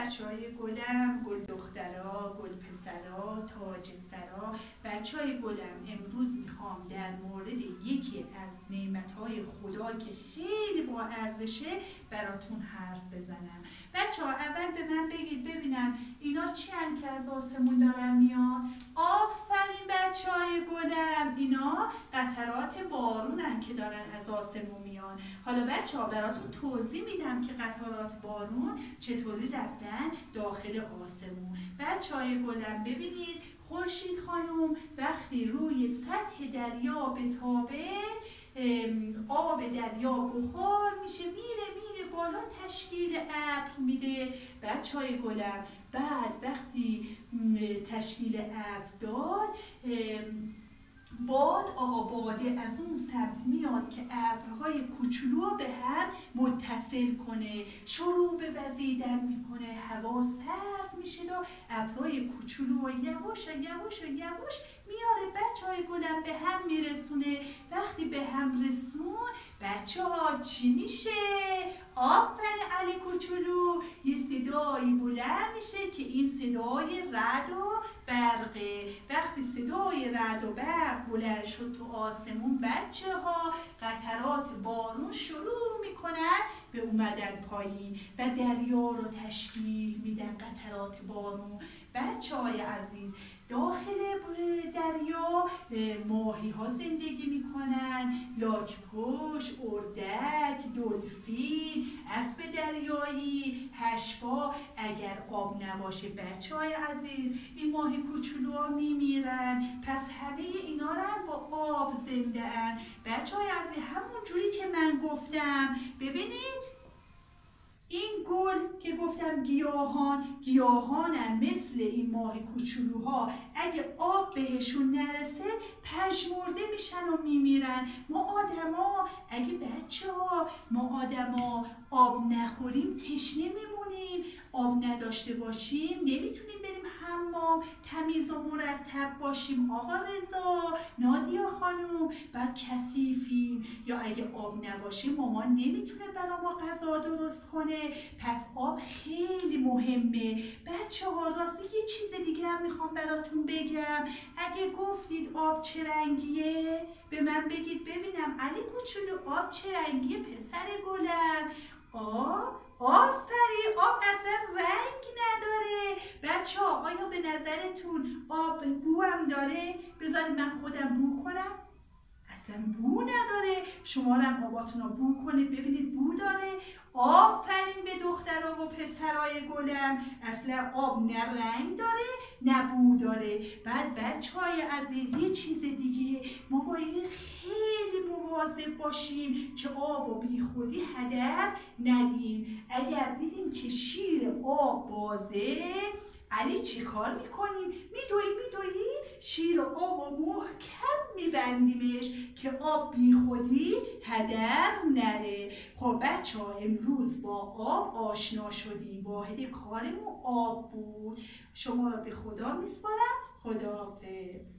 بچهای گلم، گل دخترا، گل پسرا، تاج سرا، بچهای گلم، امروز میخوام در مورد یکی از نعمتهای خدا که خیلی با ارزشه براتون حرف بزنم. بچه‌ها اول به من بگید ببینم اینا چی هن که از آسمون دارن میان؟ آفرین بچهای گلم، اینا قطرات بارونن که دارن از آسمون میان. حالا بچه‌ها براتون توضیح میدم که قطرات بارون چطوری رفتن داخل آسمون. بچهای گلم ببینید خورشید خانم وقتی روی سطح دریا بتابه، آب دریا بخار میشه میره بالا، تشکیل ابر میده. بچهای گلم بعد وقتی تشکیل ابر داد، باد باده از اون سمت میاد که ابرهای کوچولو به هم متصل کنه، شروع به وزیدن میکنه، هوا سرد میشه و ابرهای کوچولو یواش میاره بچهای گلم به هم میرسونه. وقتی به هم رسون بچه ها چی میشه؟ آفرین علی کوچولو، یه صدایی بلند میشه که این صدای رعد و برقه. وقتی صدای رعد و برق بلند شد تو آسمون بچه ها، قطرات بارون شروع میکنن به اومدن پایین و دریا رو تشکیل میدن قطرات بارون. بچه های عزیز داخل دریا ماهی ها زندگی میکنن، لاک‌پشت، اردک، دلفین، اسب دریایی، هشبا. اگر آب نباشه بچه های عزیز این ماهی کوچولوها میمیرن. پس همه اینا رو با آب زنده ان. بچه های عزیز همون جوری که من گفتم ببینید این گل که گفتم گیاهانن مثل این ماه کوچولوها، اگه آب بهشون نرسه پژمرده میشن و میمیرن. ما آدما آب نخوریم تشنه میمونیم، آب نداشته باشیم نمیتونیم بریم حمام، تمیز و مرتب باشیم. آقا رضا، نادیا خانم، بعد کثیفیم، یا اگه آب نباشه مامان نمیتونه برای ما غذا درست کنه. پس آب خیلی مهمه. بچه ها راستی یه چیز دیگه هم میخوام براتون بگم. اگه گفتید آب چه رنگیه به من بگید ببینم. علی کوچولو آب چه رنگیه پسر گلم؟ آفرین، آب اصلا رنگ نداره. بچه ها آیا به نظرتون آب بو هم داره؟ بذارید من خودم بو کنم. اصلا بو نداره. شما هم آباتون رو بو کنید ببینید بو داره. آفرین به دخترها و پسرای گلم، اصلا آب نه رنگ داره نه بو داره. بعد بچه های عزیز یه چیز دیگه، ما باید خیلی مواظب باشیم که آب و بی خودی هدر ندیم. اگر دیدیم که شیر آب بازه علی چی کار میکنیم؟ میدویی شیر آب و محکم میبندیمش که آب بی خودی هدر نره. خب بچه ها امروز با آب آشنا شدیم، واحد کارمون آب بود. شما را به خدا میسپارم. خداحافظ.